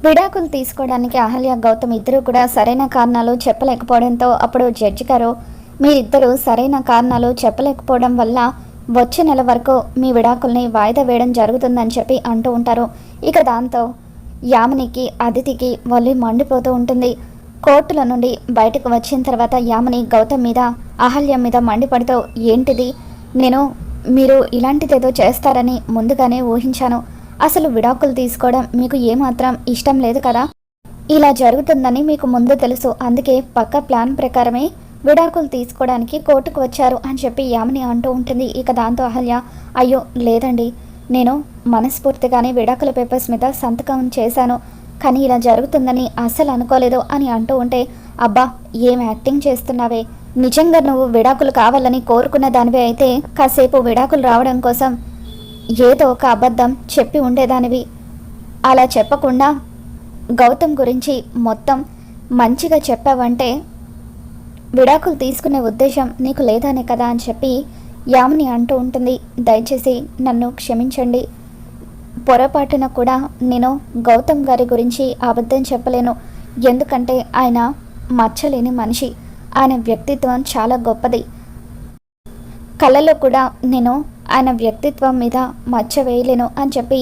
విడాకులు తీసుకోవడానికి అహల్య గౌతమ్ ఇద్దరు కూడా సరైన కారణాలు చెప్పలేకపోవడంతో అప్పుడు జడ్జి గారు మీరిద్దరూ సరైన కారణాలు చెప్పలేకపోవడం వల్ల వచ్చే నెల వరకు మీ విడాకుల్ని వాయిదా వేయడం జరుగుతుందని చెప్పి అంటూ ఉంటారు. ఇక దాంతో యామినికి అదితికి వల్లి మండిపోతూ ఉంటుంది. కోర్టుల నుండి బయటకు వచ్చిన తర్వాత యామిని గౌతమ్ మీద అహల్య మీద మండిపడుతూ ఏంటిది, మీరు ఇలాంటిదేదో చేస్తారని ముందుగానే ఊహించాను. అసలు విడాకులు తీసుకోవడం మీకు ఏమాత్రం ఇష్టం లేదు కదా, ఇలా జరుగుతుందని మీకు ముందు తెలుసు, అందుకే పక్క ప్లాన్ ప్రకారమే విడాకులు తీసుకోవడానికి కోర్టుకు వచ్చారు అని చెప్పి యామిని అంటూ ఉంటుంది. ఇక దాంతో అహల్య అయ్యో లేదండి, నేను మనస్ఫూర్తిగానే విడాకుల పేపర్స్ మీద సంతకం చేశాను, కానీ ఇలా జరుగుతుందని అస్సలు అనుకోలేదు అని అంటూ ఉంటే అబ్బా ఏం యాక్టింగ్ చేస్తున్నావే, నిజంగా నువ్వు విడాకులు కావాలని కోరుకున్న దానివే అయితే కాసేపు విడాకులు రావడం కోసం ఏదో ఒక అబద్ధం చెప్పి ఉండేదానివి, అలా చెప్పకుండా గౌతమ్ గురించి మొత్తం మంచిగా చెప్పావంటే విడాకులు తీసుకునే ఉద్దేశం నీకు లేదనే కదా అని చెప్పి యామిని అంటూ ఉంటుంది. దయచేసి నన్ను క్షమించండి, పొరపాటున కూడా నేను గౌతమ్ గారి గురించి అబద్ధం చెప్పలేను, ఎందుకంటే ఆయన మచ్చలేని మనిషి, ఆయన వ్యక్తిత్వం చాలా గొప్పది, కళలో కూడా నేను ఆయన వ్యక్తిత్వం మీద మచ్చ వేయలేను అని చెప్పి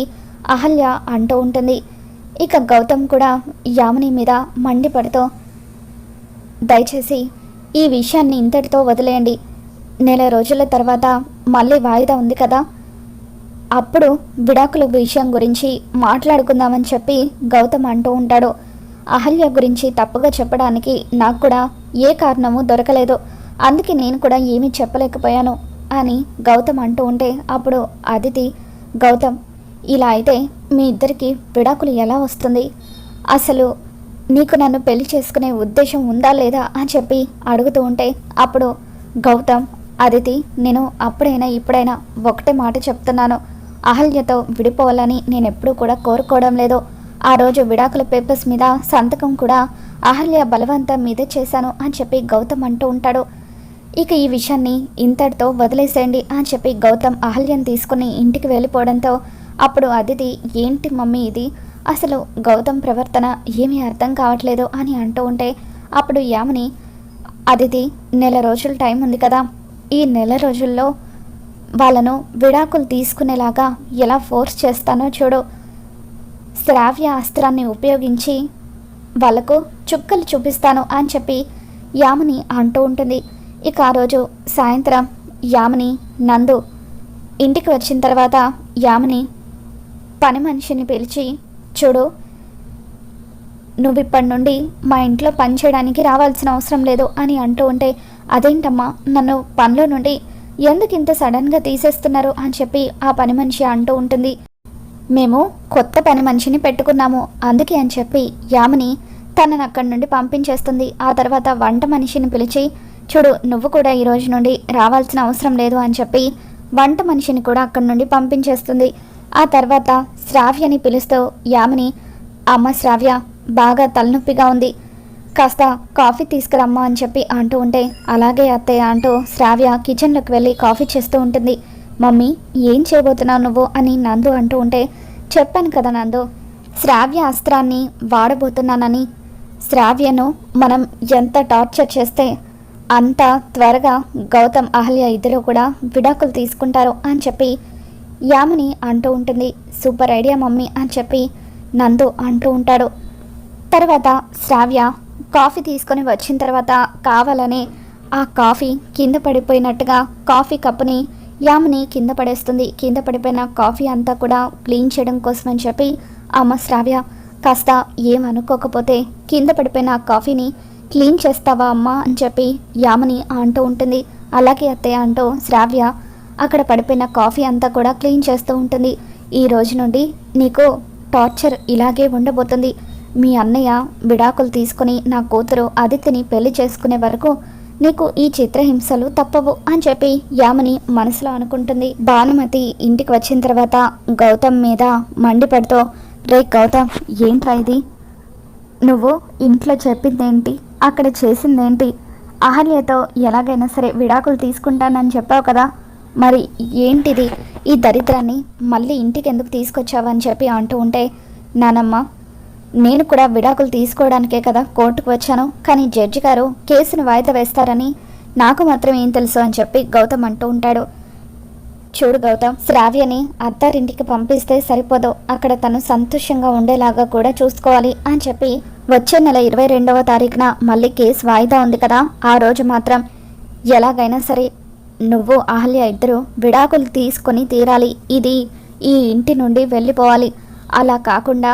అహల్య అంటూ ఉంటుంది. ఇక గౌతమ్ కూడా యామిని మీద మండిపడుతూ దయచేసి ఈ విషయాన్ని ఇంతటితో వదిలేయండి, నెల రోజుల తర్వాత మళ్ళీ వాయిదా ఉంది కదా, అప్పుడు విడాకుల విషయం గురించి మాట్లాడుకుందామని చెప్పి గౌతమ్ అంటూ ఉంటాడు. అహల్య గురించి తప్పుగా చెప్పడానికి నాకు కూడా ఏ కారణము దొరకలేదు, అందుకే నేను కూడా ఏమీ చెప్పలేకపోయాను అని గౌతమ్ అంటూ ఉంటే అప్పుడు అదితి గౌతమ్ ఇలా అయితే మీ ఇద్దరికి విడాకులు ఎలా వస్తుంది, అసలు నీకు నన్ను పెళ్లి చేసుకునే ఉద్దేశం ఉందా లేదా అని చెప్పి అడుగుతూ ఉంటే అప్పుడు గౌతమ్ అదితి నేను అప్పుడైనా ఇప్పుడైనా ఒకటే మాట చెప్తున్నాను, అహల్యతో విడిపోవాలని నేను ఎప్పుడూ కూడా కోరుకోవడం లేదు, ఆ రోజు విడాకుల పేపర్స్ మీద సంతకం కూడా అహల్య బలవంతం మీదే చేశాను అని చెప్పి గౌతమ్ అంటూ ఉంటాడు. ఇక ఈ విషయాన్ని ఇంతటితో వదిలేసేయండి అని చెప్పి గౌతమ్ అహల్యను తీసుకుని ఇంటికి వెళ్ళిపోవడంతో అప్పుడు అదితి ఏంటి మమ్మీ ఇది, అసలు గౌతమ్ ప్రవర్తన ఏమీ అర్థం కావట్లేదు అని అంటూ ఉంటే అప్పుడు యామిని అదితి నెల రోజుల టైం ఉంది కదా, ఈ నెల రోజుల్లో వాళ్ళను విడాకులు తీసుకునేలాగా ఎలా ఫోర్స్ చేస్తానో చూడు, శ్రావ్య అస్త్రాన్ని ఉపయోగించి వాళ్ళకు చుక్కలు చూపిస్తాను అని చెప్పి యామిని అంటూ ఉంటుంది. ఇక ఆ రోజు సాయంత్రం యామిని నందు ఇంటికి వచ్చిన తర్వాత యామిని పని మనిషిని పిలిచి చూడు, నువ్వు ఇప్పటి నుండి మా ఇంట్లో పని చేయడానికి రావాల్సిన అవసరం లేదు అని అంటూ ఉంటే అదేంటమ్మా నన్ను పనిలో నుండి ఎందుకు ఇంత సడన్గా తీసేస్తున్నారు అని చెప్పి ఆ పని మనిషి అంటూ ఉంటుంది. మేము కొత్త పని మనిషిని పెట్టుకున్నాము అందుకే అని చెప్పి యామిని తనను అక్కడి నుండి పంపించేస్తుంది. ఆ తర్వాత వంట మనిషిని పిలిచి చూడు నువ్వు కూడా ఈ రోజు నుండి రావాల్సిన అవసరం లేదు అని చెప్పి వంట మనిషిని కూడా అక్కడి నుండి పంపించేస్తుంది. ఆ తర్వాత శ్రావ్యని పిలుస్తూ యామిని అమ్మ శ్రావ్య బాగా తలనొప్పిగా ఉంది, కాస్త కాఫీ తీసుకురమ్మా అని చెప్పి అంటూ ఉంటే అలాగే అత్తయ్య అంటూ శ్రావ్య కిచెన్లోకి వెళ్ళి కాఫీ చేస్తూ ఉంటుంది. మమ్మీ ఏం చేయబోతున్నావు నువ్వు అని నందు అంటూ ఉంటే చెప్పాను కదా నందు, శ్రావ్య అస్త్రాన్ని వాడబోతున్నానని, శ్రావ్యను మనం ఎంత టార్చర్ చేస్తే అంత త్వరగా గౌతమ్ అహల్య ఇద్దరు కూడా విడాకులు తీసుకుంటారు అని చెప్పి యామిని అంటూ ఉంటుంది. సూపర్ ఐడియా మమ్మీ అని చెప్పి నందు అంటూ ఉంటాడు. తర్వాత శ్రావ్య కాఫీ తీసుకొని వచ్చిన తర్వాత కావాలనే ఆ కాఫీ కింద పడిపోయినట్టుగా కాఫీ కప్పుని యామిని కింద పడేస్తుంది. కింద పడిపోయిన కాఫీ అంతా కూడా క్లీన్ చేయడం కోసం అని చెప్పి అమ్మ శ్రావ్య కాస్త ఏమనుకోకపోతే కింద పడిపోయిన ఆ కాఫీని క్లీన్ చేస్తావా అమ్మా అని చెప్పి యామిని అంటూ ఉంటుంది. అలాగే అత్తయ్య అంటూ శ్రావ్య అక్కడ పడిపోయిన కాఫీ అంతా కూడా క్లీన్ చేస్తూ ఉంటుంది. ఈ రోజు నుండి నీకు టార్చర్ ఇలాగే ఉండబోతుంది, మీ అన్నయ్య విడాకులు తీసుకుని నా కూతురు అదితిని పెళ్లి చేసుకునే వరకు నీకు ఈ చిత్రహింసలు తప్పవు అని చెప్పి యామిని మనసులో అనుకుంటుంది. భానుమతి ఇంటికి వచ్చిన తర్వాత గౌతమ్ మీద మండిపడుతూ రే గౌతమ్ ఏంట్రా ఇది, నువ్వు ఇంట్లో చెప్పిందేంటి అక్కడ చేసిందేంటి, అహల్యతో ఎలాగైనా సరే విడాకులు తీసుకుంటానని చెప్పావు కదా, మరి ఏంటిది ఈ దరిద్రాన్ని మళ్ళీ ఇంటికి ఎందుకు తీసుకొచ్చావని చెప్పి అంటూ ఉంటే నానమ్మ నేను కూడా విడాకులు తీసుకోవడానికే కదా కోర్టుకు వచ్చాను, కానీ జడ్జి గారు కేసును వాయిదా వేస్తారని నాకు మాత్రం ఏం తెలుసు అని చెప్పి గౌతమ్ అంటూ ఉంటాడు. చూడు గౌతమ్, శ్రావ్యని అత్తారింటికి పంపిస్తే సరిపోదు, అక్కడ తను సంతోషంగా ఉండేలాగా కూడా చూసుకోవాలి అని చెప్పి వచ్చే నెల 22వ తారీఖున మళ్ళీ కేసు వాయిదా ఉంది కదా, ఆ రోజు మాత్రం ఎలాగైనా సరే నువ్వు అహల్య ఇద్దరు విడాకులు తీసుకొని తీరాలి. ఇది ఈ ఇంటి నుండి వెళ్ళిపోవాలి. అలా కాకుండా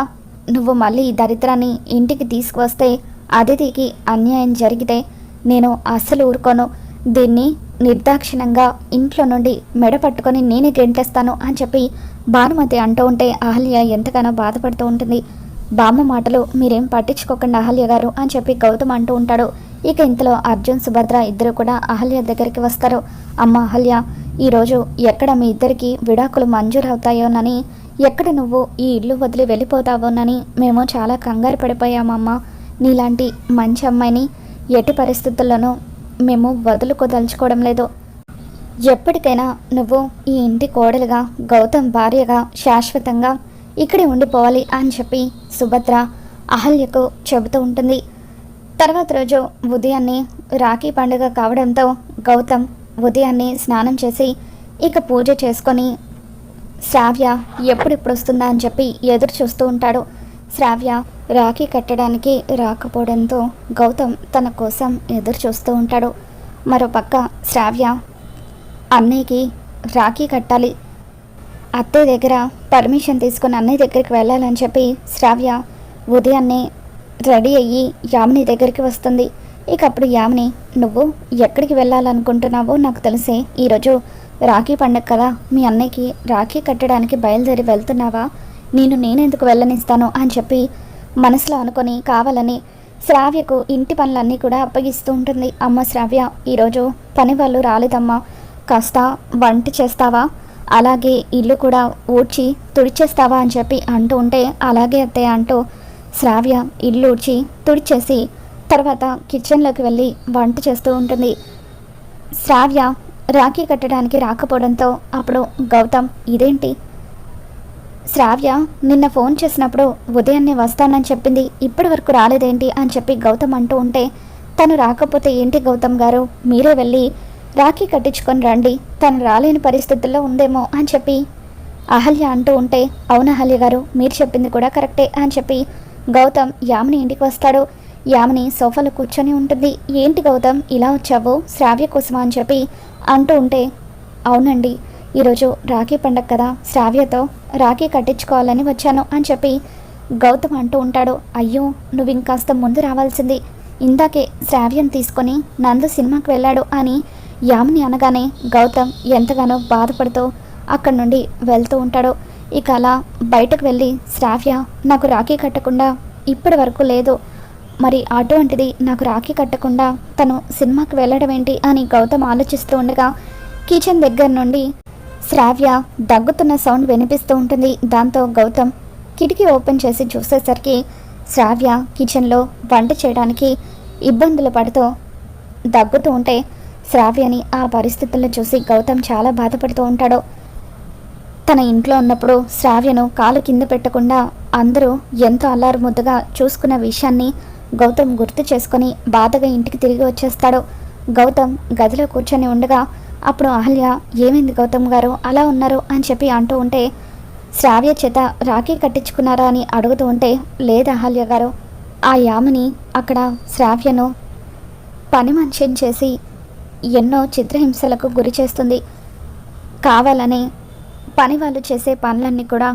నువ్వు మళ్ళీ ఈ దరిద్రాన్ని ఇంటికి తీసుకువస్తే అతిథికి అన్యాయం జరిగితే నేను అస్సలు ఊరుకోను. దీన్ని నిర్దాక్షిణంగా ఇంట్లో నుండి మెడ పట్టుకొని నేనే గెంటేస్తాను అని చెప్పి భానుమతి అంటూ ఉంటే అహల్య ఎంతగానో బాధపడుతూ ఉంటుంది. బామ్మ మాటలు మీరేం పట్టించుకోకుండా అహల్య గారు అని చెప్పి గౌతమ్ అంటూ ఉంటాడు. ఇక ఇంతలో అర్జున్, సుభద్ర ఇద్దరు కూడా అహల్య దగ్గరికి వస్తారు. అమ్మ అహల్య, ఈరోజు ఎక్కడ మీ ఇద్దరికి విడాకులు మంజూరు అవుతాయోనని, ఎక్కడ నువ్వు ఈ ఇల్లు వదిలి వెళ్ళిపోతావోనని మేము చాలా కంగారు పడిపోయామమ్మా. నీలాంటి మంచి అమ్మాయిని ఎట్టి పరిస్థితుల్లోనూ మేము వదులుకోదలుచుకోవడం లేదు. ఎప్పటికైనా నువ్వు ఈ ఇంటి కోడలుగా, గౌతమ్ భార్యగా శాశ్వతంగా ఇక్కడే ఉండిపోవాలి అని చెప్పి సుభద్ర అహల్యకు చెబుతూ ఉంటుంది. తర్వాత రోజు ఉదయాన్నే రాఖీ పండుగ కావడంతో గౌతమ్ ఉదయాన్నే స్నానం చేసి ఇక పూజ చేసుకొని శ్రావ్య ఎప్పుడెప్పుడు వస్తుందా అని చెప్పి ఎదురు చూస్తూ ఉంటాడు. శ్రావ్య రాఖీ కట్టడానికి రాకపోవడంతో గౌతమ్ తన కోసం ఎదురు చూస్తూ ఉంటాడు. మరోపక్క శ్రావ్య అన్నయ్యకి రాఖీ కట్టాలి, అత్తయ్య దగ్గర పర్మిషన్ తీసుకుని అన్నయ్య దగ్గరికి వెళ్ళాలని చెప్పి శ్రావ్య ఉదయాన్నే రెడీ అయ్యి యామిని దగ్గరికి వస్తుంది. ఇక అప్పుడు యామిని, నువ్వు ఎక్కడికి వెళ్ళాలనుకుంటున్నావో నాకు తెలిసే, ఈరోజు రాఖీ పండగ కదా, మీ అన్నయ్యకి రాఖీ కట్టడానికి బయలుదేరి వెళ్తున్నావా, నేనెందుకు వెళ్ళనిస్తాను అని చెప్పి మనసులో అనుకొని కావాలని శ్రావ్యకు ఇంటి పనులన్నీ కూడా అప్పగిస్తూ ఉంటుంది. అమ్మ శ్రావ్య, ఈరోజు పని వాళ్ళు రాలేదమ్మా, కాస్త వంట చేస్తావా, అలాగే ఇల్లు కూడా ఊడ్చి తుడిచేస్తావా అని చెప్పి అంటూ ఉంటే అలాగే అత్తయ్య అంటూ శ్రావ్య ఇల్లు ఊడ్చి తుడిచేసి తర్వాత కిచెన్లోకి వెళ్ళి వంట చేస్తూ ఉంటుంది. శ్రావ్య రాఖీ కట్టడానికి రాకపోవడంతో అప్పుడు గౌతమ్, ఇదేంటి శ్రావ్య నిన్న ఫోన్ చేసినప్పుడు ఉదయాన్నే వస్తానని చెప్పింది, ఇప్పటి వరకు రాలేదేంటి అని చెప్పి గౌతమ్ అంటూ ఉంటే, తను రాకపోతే ఏంటి గౌతమ్ గారు, మీరే వెళ్ళి రాఖీ కట్టించుకొని రండి, తను రాలేని పరిస్థితుల్లో ఉందేమో అని చెప్పి అహల్య అంటూ ఉంటే, అవును అహల్య గారు, మీరు చెప్పింది కూడా కరెక్టే అని చెప్పి గౌతమ్ యామిని ఇంటికి వస్తాడు. యామిని సోఫాలో కూర్చొని ఉంటుంది. ఏంటి గౌతమ్ ఇలా వచ్చావు, శ్రావ్య కోసమా అని చెప్పి అంటూ ఉంటే, అవునండి, ఈరోజు రాఖీ పండగ కదా, శ్రావ్యతో రాఖీ కట్టించుకోవాలని వచ్చాను అని చెప్పి గౌతమ్ అంటూ ఉంటాడు. అయ్యో, నువ్వు ఇంకాస్త ముందు రావాల్సింది, ఇందాకే శ్రావ్యం తీసుకొని నందు సినిమాకి వెళ్ళాడు అని యామిని అనగానే గౌతమ్ ఎంతగానో బాధపడుతూ అక్కడి నుండి వెళ్తూ ఉంటాడు. ఇక అలా బయటకు వెళ్ళి శ్రావ్య నాకు రాఖీ కట్టకుండా ఇప్పటి వరకు లేదు, మరి అటువంటిది నాకు రాఖీ కట్టకుండా తను సినిమాకి వెళ్ళడం ఏంటి అని గౌతమ్ ఆలోచిస్తూ ఉండగా కిచెన్ దగ్గర నుండి శ్రావ్య దగ్గుతున్న సౌండ్ వినిపిస్తూ ఉంటుంది. దాంతో గౌతమ్ కిటికీ ఓపెన్ చేసి చూసేసరికి శ్రావ్య కిచెన్లో వంట చేయడానికి ఇబ్బందులు పడుతూ దగ్గుతూ ఉంటే శ్రావ్యని ఆ పరిస్థితుల్లో చూసి గౌతమ్ చాలా బాధపడుతూ ఉంటాడు. తన ఇంట్లో ఉన్నప్పుడు శ్రావ్యను కాలు కింద పెట్టకుండా అందరూ ఎంతో అల్లారు ముద్దుగా చూసుకున్న విషయాన్ని గౌతమ్ గుర్తు చేసుకొని బాధగా ఇంటికి తిరిగి వచ్చేస్తాడు. గౌతమ్ గదిలో కూర్చొని ఉండగా అప్పుడు అహల్య, ఏమైంది గౌతమ్ గారు అలా ఉన్నారు అని చెప్పి అంటూ ఉంటే, శ్రావ్య చేత రాఖీ కట్టించుకున్నారా అని అడుగుతూ ఉంటే, లేదు అహల్య గారు, ఆ యామిని అక్కడ శ్రావ్యను పని మనిషిని చేసి ఎన్నో చిత్రహింసలకు గురి చేస్తుంది, కావాలని పని వాళ్ళు చేసే పనులన్నీ కూడా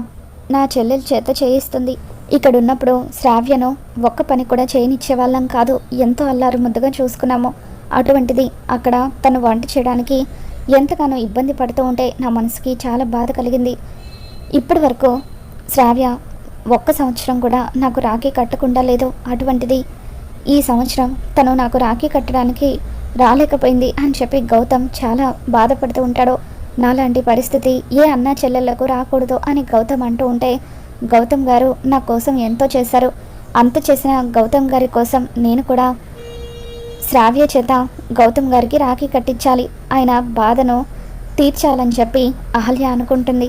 నా చెల్లెల చేత చేయిస్తుంది. ఇక్కడున్నప్పుడు శ్రావ్యను ఒక్క పని కూడా చేయనిచ్చే వాళ్ళం కాదు, ఎంతో అల్లారు ముద్దుగా చూసుకున్నాము, అటువంటిది అక్కడ తను వంట చేయడానికి ఎంతగానో ఇబ్బంది పడుతూ ఉంటే నా మనసుకి చాలా బాధ కలిగింది. ఇప్పటి వరకు శ్రావ్య ఒక్క సంవత్సరం కూడా నాకు రాఖీ కట్టకుండా లేదు, అటువంటిది ఈ సంవత్సరం తను నాకు రాఖీ కట్టడానికి రాలేకపోయింది అని చెప్పి గౌతమ్ చాలా బాధపడుతూ ఉంటాడు. నాలాంటి పరిస్థితి ఏ అన్నా చెల్లెళ్లకు రాకూడదు అని గౌతమ్ అంటూ ఉంటే, గౌతమ్ గారు నా కోసం ఎంతో చేశారు, అంత చేసిన గౌతమ్ గారి కోసం నేను కూడా శ్రావ్య చేత గౌతమ్ గారికి రాఖీ కట్టించాలి, ఆయన బాధను తీర్చాలని చెప్పి అహల్య అనుకుంటుంది.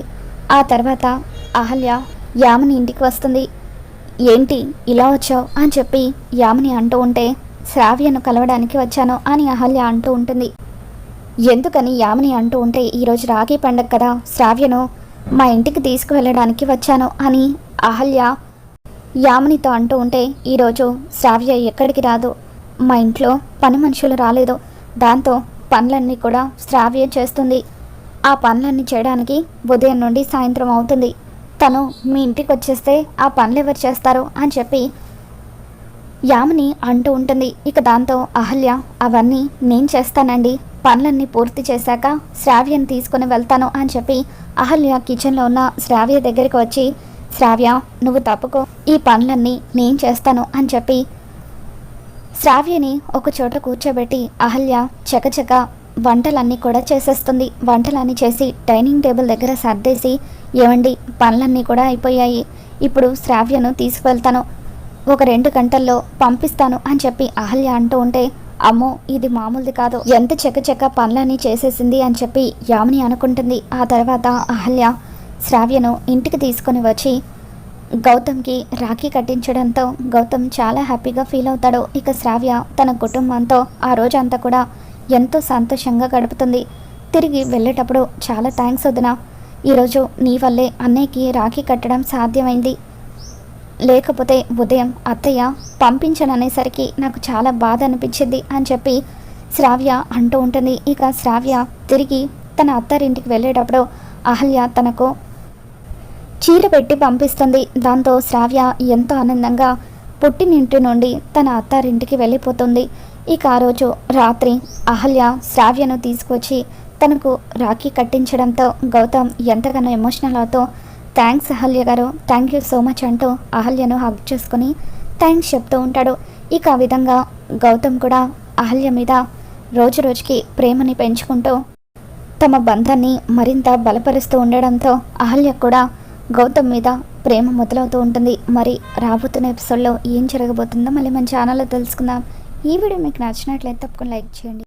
ఆ తర్వాత అహల్య యామిని ఇంటికి వస్తుంది. ఏంటి ఇలా వచ్చావు అని చెప్పి యామిని అంటూ ఉంటే, శ్రావ్యను కలవడానికి వచ్చాను అని అహల్య అంటూ ఉంటుంది. ఎందుకని యామిని అంటూ ఉంటే, ఈరోజు రాఖీ పండగ కదా, శ్రావ్యను మా ఇంటికి తీసుకువెళ్ళడానికి వచ్చాను అని అహల్య యామినితో అంటూ ఉంటే, ఈరోజు శ్రావ్య ఎక్కడికి రాదు, మా ఇంట్లో పని మనుషులు రాలేదు, దాంతో పనులన్నీ కూడా శ్రావ్య చేస్తుంది. ఆ పనులన్నీ చేయడానికి ఉదయం నుండి సాయంత్రం అవుతుంది. తను మీ ఇంటికి వచ్చేస్తే ఆ పనులు ఎవరు చేస్తారు అని చెప్పి యామిని అంటూ ఉంటుంది. ఇక దాంతో అహల్య, అవన్నీ నేను చేస్తానండి, పనులన్నీ పూర్తి చేశాక శ్రావ్యను తీసుకుని వెళ్తాను అని చెప్పి అహల్య కిచెన్లో ఉన్న శ్రావ్య దగ్గరికి వచ్చి, శ్రావ్య నువ్వు తప్పుకో, ఈ పనులన్నీ నేను చేస్తాను అని చెప్పి శ్రావ్యని ఒక చోట కూర్చోబెట్టి అహల్య చకచక వంటలన్నీ కూడా చేసేస్తుంది. వంటలన్నీ చేసి డైనింగ్ టేబుల్ దగ్గర సర్దేసి, ఏమండి పనులన్నీ కూడా అయిపోయాయి, ఇప్పుడు శ్రావ్యను తీసుకువెళ్తాను, ఒక 2 గంటల్లో పంపిస్తాను అని చెప్పి అహల్య అంటూ ఉంటే, అమ్మో ఇది మామూలుది కాదు, ఎంత చకచక పనులన్నీ చేసేసింది అని చెప్పి యామిని అనుకుంటుంది. ఆ తర్వాత అహల్య శ్రావ్యను ఇంటికి తీసుకొని వచ్చి గౌతమ్కి రాఖీ కట్టించడంతో గౌతమ్ చాలా హ్యాపీగా ఫీల్ అవుతాడు. ఇక శ్రావ్య తన కుటుంబంతో ఆ రోజంతా కూడా ఎంతో సంతోషంగా గడుపుతుంది. తిరిగి వెళ్ళేటప్పుడు, చాలా థ్యాంక్స్ వదినా, ఈరోజు నీ వల్లే అన్నయ్యకి రాఖీ కట్టడం సాధ్యమైంది, లేకపోతే ఉదయం అత్తయ్య పంపించననేసరికి నాకు చాలా బాధ అనిపించింది అని చెప్పి శ్రావ్య అంటూ ఉంటుంది. ఇక శ్రావ్య తిరిగి తన అత్తారింటికి వెళ్ళేటప్పుడు అహల్య తనకు చీర పెట్టి పంపిస్తుంది. దాంతో శ్రావ్య ఎంతో ఆనందంగా పుట్టినింటి నుండి తన అత్తారింటికి వెళ్ళిపోతుంది. ఇక ఆ రోజు రాత్రి అహల్య శ్రావ్యను తీసుకొచ్చి తనకు రాఖీ కట్టించడంతో గౌతమ్ ఎంతగానో ఎమోషనల్ అవుతూ, థ్యాంక్స్ అహల్య గారు, థ్యాంక్ యూ సో మచ్ అంటూ అహల్యను హగ్ చేసుకుని థ్యాంక్స్ చెప్తూ ఉంటాడు. ఇక ఆ విధంగా గౌతమ్ కూడా అహల్య మీద రోజు రోజుకి ప్రేమని పెంచుకుంటూ తమ బంధాన్ని మరింత బలపరుస్తూ ఉండడంతో అహల్య కూడా గౌతమ్ మీద ప్రేమ మొదలవుతూ ఉంటుంది. మరి రాబోతున్న ఎపిసోడ్లో ఏం జరగబోతుందో మళ్ళీ మన ఛానల్లో తెలుసుకుందాం. ఈ వీడియో మీకు నచ్చినట్లయితే తప్పకుండా లైక్ చేయండి.